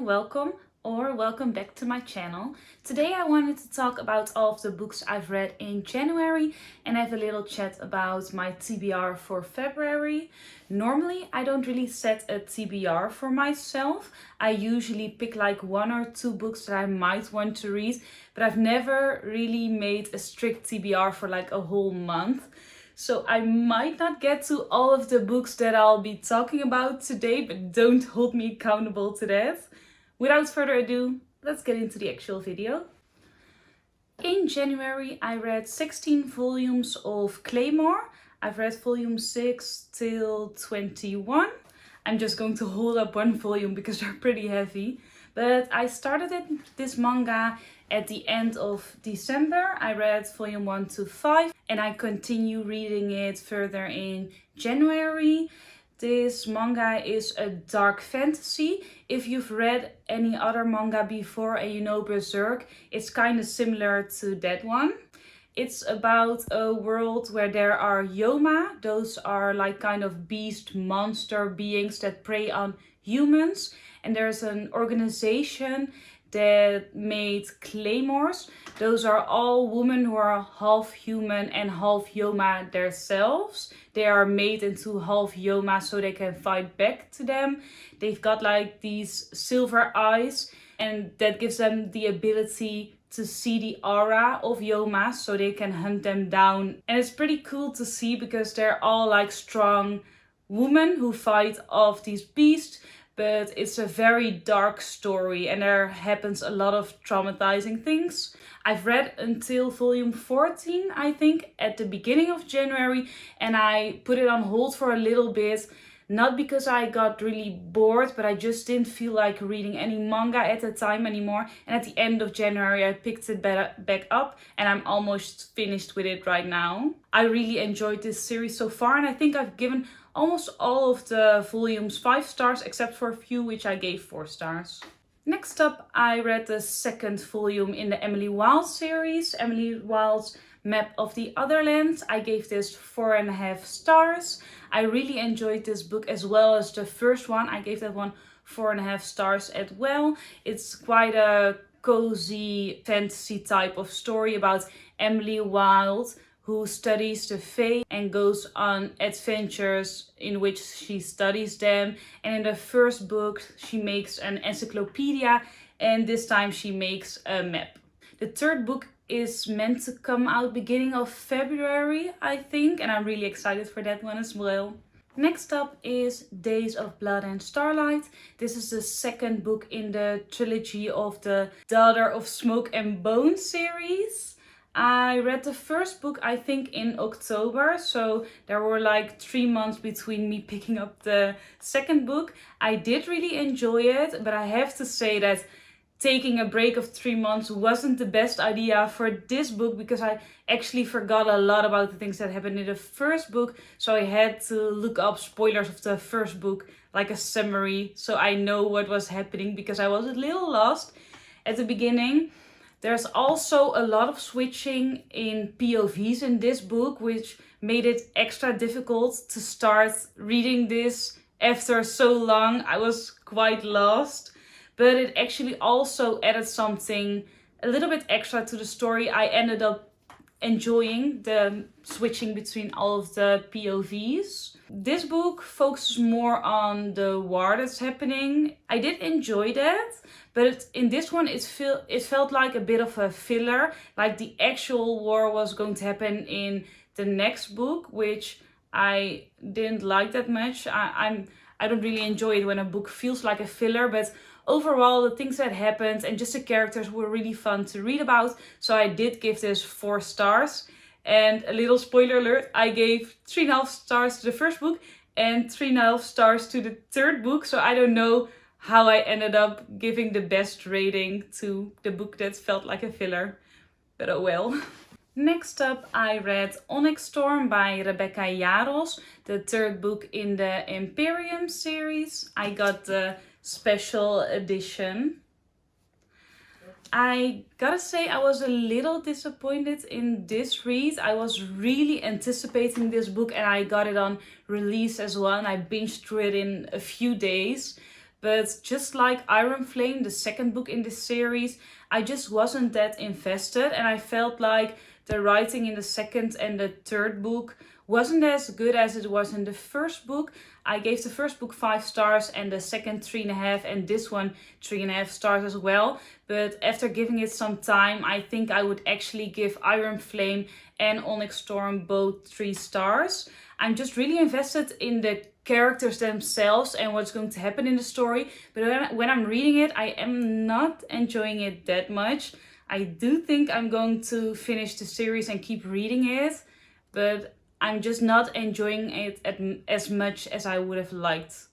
welcome or welcome back to my channel. Today I wanted to talk about all of the books I've read in January and have a little chat about my TBR for February. Normally I don't really set a TBR for myself. I usually pick like one or two books that I might want to read, but I've never really made a strict TBR for like a whole month. So I might not get to all of the books that I'll be talking about today, but don't hold me accountable to that. Without further ado, let's get into the actual video. In January, I read 16 volumes of Claymore. I've read volume 6 till 21. I'm just going to hold up one volume because they're pretty heavy. But I started this manga at the end of December. I read volume 1 to 5 and I continue reading it further in January. This manga is a dark fantasy. If you've read any other manga before and you know Berserk, it's kind of similar to that one. It's about a world where there are Yoma. Those are like kind of beast monster beings that prey on humans. And there's an organization that made claymores. Those are all women who are half human and half Yoma themselves. They are made into half Yoma so they can fight back to them. They've got like these silver eyes and that gives them the ability to see the aura of Yoma so they can hunt them down. And it's pretty cool to see because they're all like strong women who fight off these beasts. But it's a very dark story and there happens a lot of traumatizing things. I've read until volume 14, I think, at the beginning of January, and I put it on hold for a little bit. Not because I got really bored, but I just didn't feel like reading any manga at the time anymore. And at the end of January, I picked it back up and I'm almost finished with it right now. I really enjoyed this series so far and I think I've given almost all of the volumes 5 stars except for a few which I gave 4 stars. Next up, I read the second volume in the Emily Wilde series, Emily Wilde's Map of the Otherland. I gave this 4.5 stars. I really enjoyed this book as well as the first one. I gave that one 4.5 stars as well. It's quite a cozy fantasy type of story about Emily Wilde, who studies the Fae and goes on adventures in which she studies them. And in the first book, she makes an encyclopedia and this time she makes a map. The third book is meant to come out beginning of February, I think, and I'm really excited for that one as well. Next up is Days of Blood and Starlight. This is the second book in the trilogy of the Daughter of Smoke and Bone series. I read the first book, I think, in October, so there were like 3 months between me picking up the second book. I did really enjoy it, but I have to say that taking a break of 3 months wasn't the best idea for this book because I actually forgot a lot about the things that happened in the first book, so I had to look up spoilers of the first book, like a summary, so I know what was happening because I was a little lost at the beginning. There's also a lot of switching in POVs in this book, which made it extra difficult to start reading this after so long. I was quite lost, but it actually also added something a little bit extra to the story. I ended up enjoying the switching between all of the POVs. This book focuses more on the war that's happening. I did enjoy that, but in this one it felt like a bit of a filler, like the actual war was going to happen in the next book, which I didn't like that much. I don't really enjoy it when a book feels like a filler, but overall the things that happened and just the characters were really fun to read about. So I did give this 4 stars. And a little spoiler alert, I gave 3.5 stars to the first book and 3.5 stars to the third book. So I don't know how I ended up giving the best rating to the book that felt like a filler. But oh well. Next up, I read Onyx Storm by Rebecca Yarros, the third book in the Imperium series. I got the special edition. I gotta say I was a little disappointed in this read. I was really anticipating this book and I got it on release as well and I binged through it in a few days. but just like Iron Flame, the second book in this series, I just wasn't that invested, and I felt like the writing in the second and the third book wasn't as good as it was in the first book. I gave the first book 5 stars and the second 3.5, and this one 3.5 stars as well. But after giving it some time, I think I would actually give Iron Flame and Onyx Storm both 3 stars. I'm just really invested in the characters themselves and what's going to happen in the story. But when I'm reading it, I am not enjoying it that much. I do think I'm going to finish the series and keep reading it, but I'm just not enjoying it as much as I would have liked.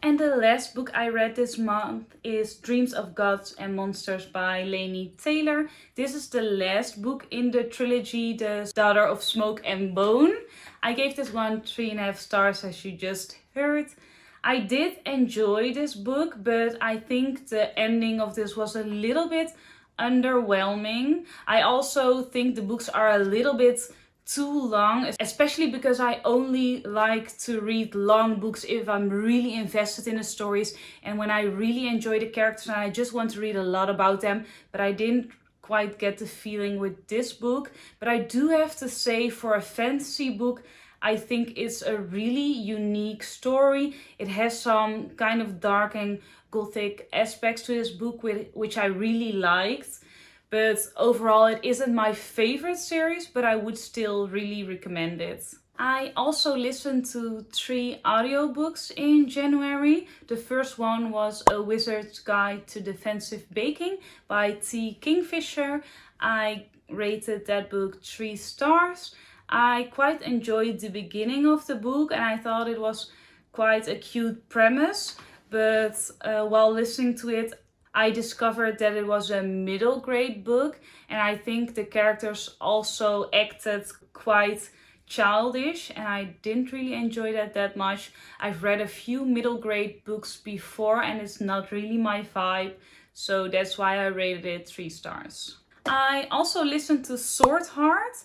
And the last book I read this month is Dreams of Gods and Monsters by Laini Taylor. This is the last book in the trilogy, The Daughter of Smoke and Bone. I gave this one 3.5 stars, as you just heard. I did enjoy this book, but I think the ending of this was a little bit underwhelming. I also think the books are a little bit too long, especially because I only like to read long books if I'm really invested in the stories and when I really enjoy the characters and I just want to read a lot about them. But I didn't quite get the feeling with this book. But I do have to say, for a fantasy book, I think it's a really unique story. It has some kind of dark and gothic aspects to this book, which I really liked. But overall, it isn't my favorite series, but I would still really recommend it. I also listened to 3 audiobooks in January. The first one was A Wizard's Guide to Defensive Baking by T. Kingfisher. I rated that book 3 stars. I quite enjoyed the beginning of the book and I thought it was quite a cute premise. But while listening to it, I discovered that it was a middle grade book, and I think the characters also acted quite childish, and I didn't really enjoy that much. I've read a few middle grade books before and it's not really my vibe, so that's why I rated it 3 stars. I also listened to Sword Heart,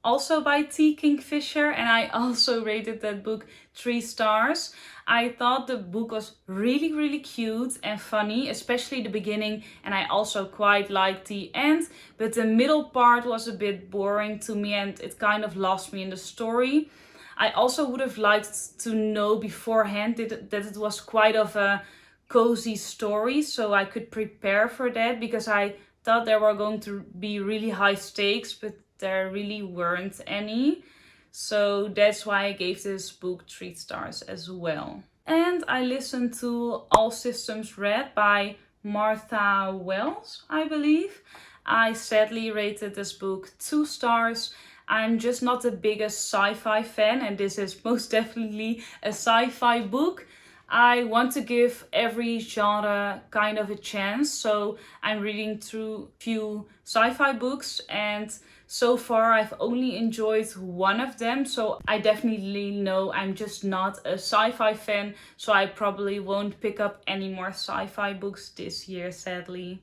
also by T. Kingfisher, and I also rated that book 3 stars. I thought the book was really cute and funny, especially the beginning, and I also quite liked the end, but the middle part was a bit boring to me and it kind of lost me in the story. I also would have liked to know beforehand that it was quite of a cozy story, so I could prepare for that, because I thought there were going to be really high stakes, but there really weren't any. So that's why I gave this book 3 stars as well. And I listened to All Systems Red by Martha Wells, I believe. I sadly rated this book 2 stars. I'm just not the biggest sci-fi fan, and this is most definitely a sci-fi book. I want to give every genre kind of a chance, so I'm reading through a few sci-fi books, and so far I've only enjoyed one of them, so I definitely know I'm just not a sci-fi fan, so I probably won't pick up any more sci-fi books this year, sadly.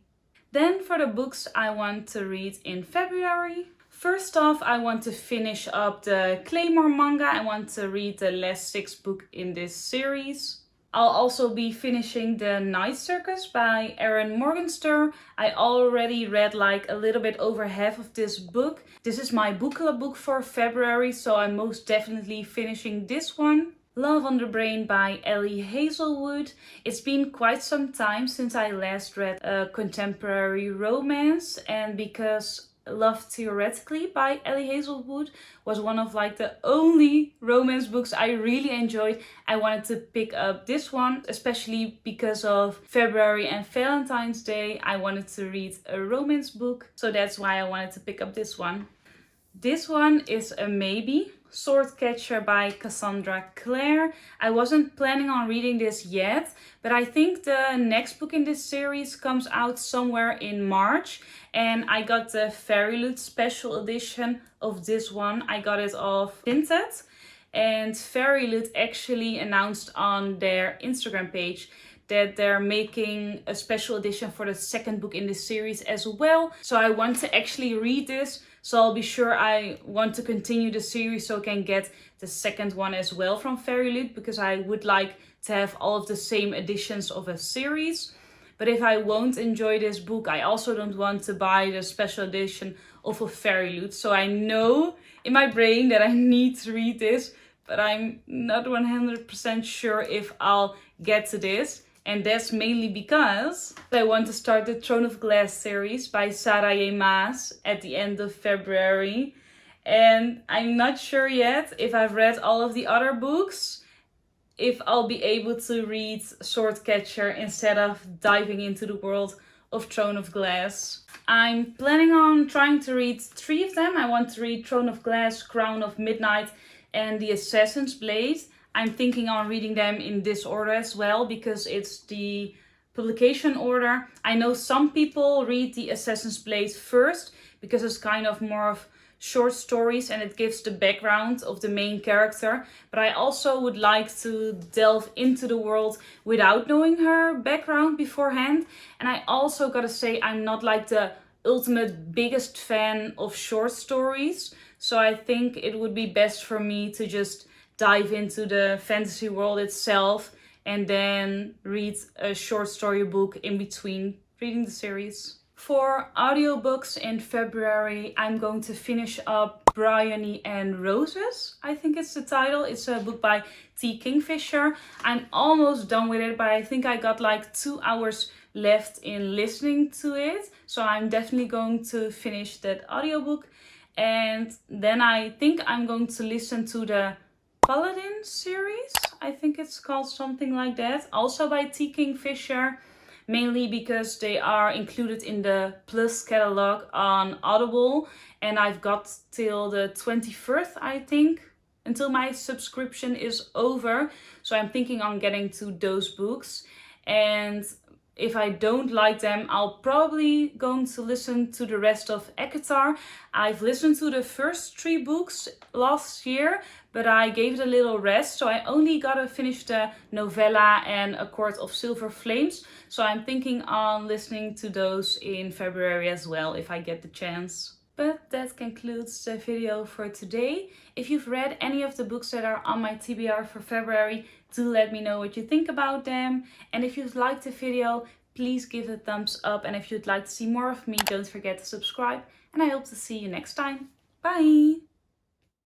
Then for the books I want to read in February. First off, I want to finish up the Claymore manga. I want to read the last 6 books in this series. I'll also be finishing The Night Circus by Erin Morgenstern. I already read like a little bit over half of this book. This is my book club book for February, so I'm most definitely finishing this one. Love on the Brain by Ellie Hazelwood. It's been quite some time since I last read a contemporary romance, and because Love Theoretically by Ellie Hazelwood was one of like the only romance books I really enjoyed, I wanted to pick up this one, especially because of February and Valentine's Day. I wanted to read a romance book, so that's why I wanted to pick up this one. This one is a maybe. Swordcatcher by Cassandra Clare. I wasn't planning on reading this yet, but I think the next book in this series comes out somewhere in March, and I got the FairyLoot special edition of this one. I got it off Vinted, and FairyLoot actually announced on their Instagram page that they're making a special edition for the second book in this series as well. So I want to actually read this. So I'll be sure I want to continue the series so I can get the second one as well from FairyLoot, because I would like to have all of the same editions of a series. But if I won't enjoy this book, I also don't want to buy the special edition of a Fairy Loot. So I know in my brain that I need to read this, but I'm not 100% sure if I'll get to this. And that's mainly because I want to start the Throne of Glass series by Sarah J. Maas at the end of February. And I'm not sure yet if I've read all of the other books, if I'll be able to read Swordcatcher instead of diving into the world of Throne of Glass. I'm planning on trying to read 3 of them. I want to read Throne of Glass, Crown of Midnight, and The Assassin's Blade. I'm thinking on reading them in this order as well because it's the publication order. I know some people read The Assassin's Blade first because it's kind of more of short stories and it gives the background of the main character, but I also would like to delve into the world without knowing her background beforehand. And I also gotta say, I'm not like the ultimate biggest fan of short stories, so I think it would be best for me to just dive into the fantasy world itself and then read a short story book in between reading the series. For audiobooks in February, I'm going to finish up Bryony and Roses. I think it's the title. It's a book by T. Kingfisher. I'm almost done with it, but I think I got like 2 hours left in listening to it. So I'm definitely going to finish that audiobook. And then I think I'm going to listen to the Paladin series. I think it's called something like that. Also by T. Kingfisher. Mainly because they are included in the Plus catalog on Audible. And I've got till the 21st, I think, until my subscription is over. So I'm thinking on getting to those books. And if I don't like them, I'll probably going to listen to the rest of ACOTAR. I've listened to the first 3 books last year, but I gave it a little rest. So I only gotta finish the novella and A Court of Silver Flames. So I'm thinking on listening to those in February as well, if I get the chance. But that concludes the video for today. If you've read any of the books that are on my TBR for February, do let me know what you think about them. And if you've liked the video, please give it a thumbs up. And if you'd like to see more of me, don't forget to subscribe. And I hope to see you next time. Bye!